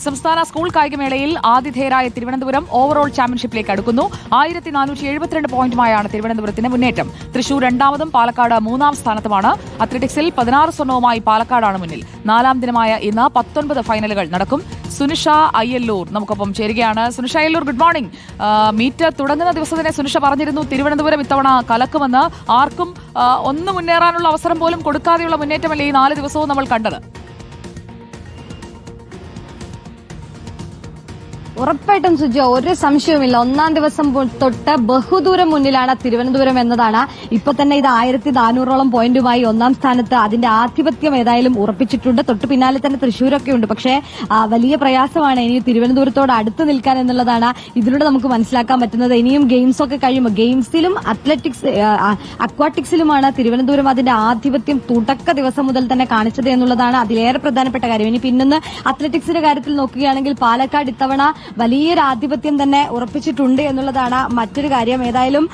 സംസ്ഥാന സ്കൂൾ കായികമേളയിൽ ആതിഥേയരായ തിരുവനന്തപുരം ഓവറോൾ ചാമ്പ്യൻഷിപ്പിലേക്ക് അടുക്കുന്നു. 1472 പോയിന്റുമായാണ് തിരുവനന്തപുരത്തിന്റെ മുന്നേറ്റം. തൃശൂർ രണ്ടാമതും പാലക്കാട് മൂന്നാം സ്ഥാനത്തുമാണ്. അത്ലറ്റിക്സിൽ 16 സ്വർണവുമായി പാലക്കാടാണ് മുന്നിൽ. നാലാം ദിനമായ ഇന്ന് 19 ഫൈനലുകൾ നടക്കും. സുനിഷ അയ്യല്ലൂർ നമുക്കൊപ്പം ചേരുകയാണ്. Sunisha Ayyallur, good morning. Meet തുടങ്ങുന്ന ദിവസം തന്നെ സുനിഷ പറഞ്ഞിരുന്നു തിരുവനന്തപുരം ഇത്തവണ കലക്കുമെന്ന്. ആർക്കും ഒന്ന് മുന്നേറാനുള്ള അവസരം പോലും കൊടുക്കാതെയുള്ള മുന്നേറ്റമല്ലേ ഈ 4 ദിവസവും നമ്മൾ കണ്ടത്? ഉറപ്പായിട്ടും സുജ, ഒരു സംശയവുമില്ല. ഒന്നാം ദിവസം തൊട്ട് ബഹുദൂരം മുന്നിലാണ് തിരുവനന്തപുരം എന്നതാണ്. ഇപ്പൊ തന്നെ ഇത് 1400ഓളം പോയിന്റുമായി ഒന്നാം സ്ഥാനത്ത് അതിന്റെ ആധിപത്യം ഏതായാലും ഉറപ്പിച്ചിട്ടുണ്ട്. തൊട്ടു പിന്നാലെ തന്നെ തൃശ്ശൂരൊക്കെ ഉണ്ട്. പക്ഷേ വലിയ പ്രയാസമാണ് ഇനി തിരുവനന്തപുരത്തോട് അടുത്ത് നിൽക്കാൻ എന്നുള്ളതാണ് ഇതിലൂടെ നമുക്ക് മനസ്സിലാക്കാൻ പറ്റുന്നത്. ഇനിയും ഗെയിംസ് ഒക്കെ കഴിയുമ്പോൾ ഗെയിംസിലും അക്വാട്ടിക്സിലുമാണ് തിരുവനന്തപുരം അതിന്റെ ആധിപത്യം തുടക്ക ദിവസം മുതൽ തന്നെ കാണിച്ചത് എന്നുള്ളതാണ് അതിലേറെ പ്രധാനപ്പെട്ട കാര്യം. ഇനി പിന്നൊന്ന് അത്ലറ്റിക്സിന്റെ കാര്യത്തിൽ നോക്കുകയാണെങ്കിൽ പാലക്കാട് ഇത്തവണ വലിയൊരു ആധിപത്യം തന്നെ ഉറപ്പിച്ചിട്ടുണ്ട് എന്നുള്ളതാണ് മറ്റൊരു കാര്യം. ഏതായാലും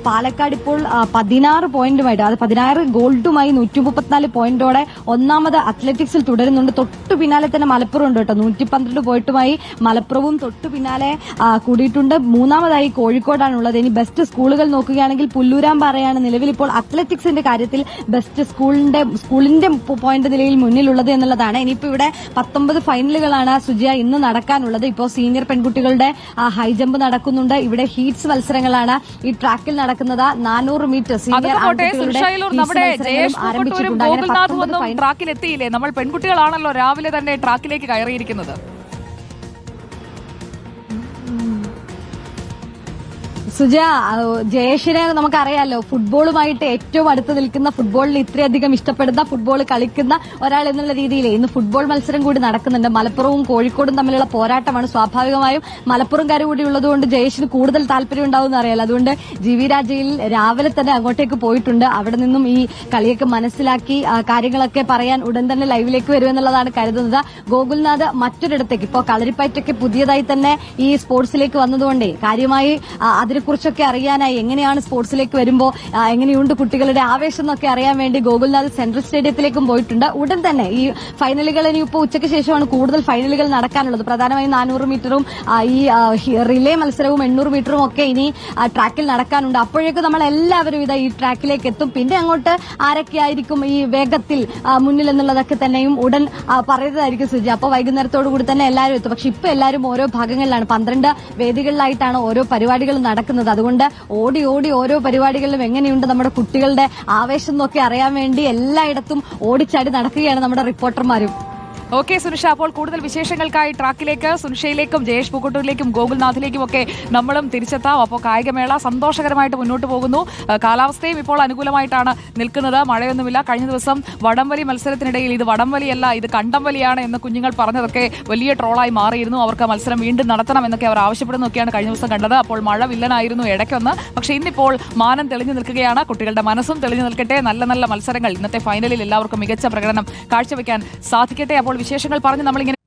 പാലക്കാട് ഇപ്പോൾ 16 പോയിന്റുമായിട്ട്, അത് 16 ഗോൾഡുമായി 134 പോയിന്റോടെ ഒന്നാമത് അത്ലറ്റിക്സിൽ തുടരുന്നുണ്ട്. തൊട്ടു പിന്നാലെ തന്നെ മലപ്പുറം ഉണ്ട് കേട്ടോ. 112 പോയിന്റുമായി മലപ്പുറവും തൊട്ടു പിന്നാലെ കൂടിയിട്ടുണ്ട്. മൂന്നാമതായി കോഴിക്കോടാണുള്ളത്. ഇനി ബെസ്റ്റ് സ്കൂളുകൾ നോക്കുകയാണെങ്കിൽ പുല്ലൂരാമ്പാറയാണ് നിലവിൽ ഇപ്പോൾ അത്ലറ്റിക്സിന്റെ കാര്യത്തിൽ ബെസ്റ്റ് സ്കൂളിന്റെ പോയിന്റ് നിലയിൽ മുന്നിലുള്ളത് എന്നുള്ളതാണ്. ഇനിയിപ്പോ ഇവിടെ 19 ഫൈനലുകളാണ് സുജിയ ഇന്ന് നടക്കാനുള്ളത്. ഇപ്പോൾ സീനിയർ പെൺകുട്ടികളുടെ ഹൈ ജമ്പ് നടക്കുന്നുണ്ട്. ഇവിടെ ഹീറ്റ്സ് മത്സരങ്ങളാണ് ഈ ട്രാക്കിൽ നടക്കുന്നത്. 400 മീറ്റർ സീനിയർ ആരംഭിച്ചിട്ടുണ്ട്. ട്രാക്കിലെത്തിയില്ലേ? നമ്മൾ പെൺകുട്ടികളാണല്ലോ രാവിലെ തന്നെ ട്രാക്കിലേക്ക് കയറിയിരിക്കുന്നത്. സുജ, ജയേഷിനെ നമുക്കറിയാലോ, ഫുട്ബോളുമായിട്ട് ഏറ്റവും അടുത്ത് നിൽക്കുന്ന, ഫുട്ബോളിൽ ഇത്രയധികം ഇഷ്ടപ്പെടുന്ന, ഫുട്ബോൾ കളിക്കുന്ന ഒരാൾ എന്നുള്ള രീതിയിൽ ഇന്ന് ഫുട്ബോൾ മത്സരം കൂടി നടക്കുന്നുണ്ട്. മലപ്പുറവും കോഴിക്കോടും തമ്മിലുള്ള പോരാട്ടമാണ്. സ്വാഭാവികമായും മലപ്പുറംകാർ കൂടി ഉള്ളതുകൊണ്ട് ജയേഷിന് കൂടുതൽ താല്പര്യം ഉണ്ടാവും അറിയാലോ. അതുകൊണ്ട് ജി.വി. രാജയിൽ രാവിലെ തന്നെ അങ്ങോട്ടേക്ക് പോയിട്ടുണ്ട്. അവിടെ നിന്നും ഈ കളിയൊക്കെ മനസ്സിലാക്കി കാര്യങ്ങളൊക്കെ പറയാൻ ഉടൻ തന്നെ ലൈവിലേക്ക് വരുമെന്നുള്ളതാണ് കരുതുന്നത്. ഗോകുൽനാഥ് മറ്റൊരിടത്തേക്ക് ഇപ്പോൾ കളരിപ്പയറ്റൊക്കെ പുതിയതായി തന്നെ ഈ സ്പോർട്സിലേക്ക് വന്നതുകൊണ്ടേ കാര്യമായി അതിനെക്കുറിച്ചൊക്കെ അറിയാനായി, എങ്ങനെയാണ് സ്പോർട്സിലേക്ക് വരുമ്പോൾ എങ്ങനെയുണ്ട് കുട്ടികളുടെ ആവേശം എന്നൊക്കെ അറിയാൻ വേണ്ടി ഗോകുൽനാഥ് സെൻട്രൽ സ്റ്റേഡിയത്തിലേക്കും പോയിട്ടുണ്ട്. ഉടൻ തന്നെ ഈ ഫൈനലുകൾ ഇനി ഇപ്പോൾ ഉച്ചയ്ക്ക് ശേഷമാണ് കൂടുതൽ ഫൈനലുകൾ നടക്കാനുള്ളത്. പ്രധാനമായും 400 മീറ്ററും ഈ റിലേ മത്സരവും 800 മീറ്ററും ഒക്കെ ഇനി ട്രാക്കിൽ നടക്കാനുണ്ട്. അപ്പോഴേക്കും നമ്മൾ എല്ലാവരും ഈ ട്രാക്കിലേക്ക് എത്തും. പിന്നെ അങ്ങോട്ട് ആരൊക്കെയായിരിക്കും ഈ വേഗത്തിൽ മുന്നിൽ എന്നുള്ളതൊക്കെ തന്നെയും ഉടൻ പറയുന്നതായിരിക്കും സുജി. അപ്പോൾ വൈകുന്നേരത്തോടുകൂടി തന്നെ എല്ലാവരും എത്തും. പക്ഷെ ഇപ്പൊ എല്ലാവരും ഓരോ ഭാഗങ്ങളിലാണ്, 12 വേദികളിലായിട്ടാണ് ഓരോ പരിപാടികൾ നടക്കുന്നത്. അതുകൊണ്ട് ഓടി ഓരോ പരിപാടികളിലും എങ്ങനെയുണ്ട് നമ്മുടെ കുട്ടികളുടെ ആവേശം എന്നൊക്കെ അറിയാൻ വേണ്ടി എല്ലായിടത്തും ഓടിച്ചാടി നടക്കുകയാണ് നമ്മുടെ റിപ്പോർട്ടർമാരും. ഓക്കെ സുനിഷ, അപ്പോൾ കൂടുതൽ വിശേഷങ്ങൾക്കായി ട്രാക്കിലേക്ക് സുനിഷയിലേക്കും ജയേഷ് പൂക്കോട്ടൂരിലേക്കും ഗോകുൽനാഥിലേക്കും ഒക്കെ നമ്മളും തിരിച്ചെത്താം. അപ്പോൾ കായികമേള സന്തോഷകരമായിട്ട് മുന്നോട്ട് പോകുന്നു. കാലാവസ്ഥയും ഇപ്പോൾ അനുകൂലമായിട്ടാണ് നിൽക്കുന്നത്. മഴയൊന്നുമില്ല. കഴിഞ്ഞ ദിവസം വടംവലി മത്സരത്തിനിടയിൽ ഇത് വടംവലിയല്ല, ഇത് കണ്ടംവലിയാണ് എന്ന് കുഞ്ഞുങ്ങൾ പറഞ്ഞതൊക്കെ വലിയ ട്രോളായി മാറിയിരുന്നു. അവർക്ക് മത്സരം വീണ്ടും നടത്തണം എന്നൊക്കെ അവർ ആവശ്യപ്പെടുന്നതൊക്കെയാണ് കഴിഞ്ഞ ദിവസം കണ്ടത്. അപ്പോൾ മഴ വില്ലനായിരുന്നു ഇടയ്ക്കൊന്ന്. പക്ഷേ ഇന്നിപ്പോൾ മാനം തെളിഞ്ഞു നിൽക്കുകയാണ്. കുട്ടികളുടെ മനസ്സും തെളിഞ്ഞു നിൽക്കട്ടെ. നല്ല നല്ല മത്സരങ്ങൾ ഇന്നത്തെ ഫൈനലിൽ എല്ലാവർക്കും മികച്ച പ്രകടനം കാഴ്ചവെക്കാൻ സാധിക്കട്ടെ. അപ്പോൾ വിശേഷങ്ങൾ പറഞ്ഞ് നമ്മളിങ്ങനെ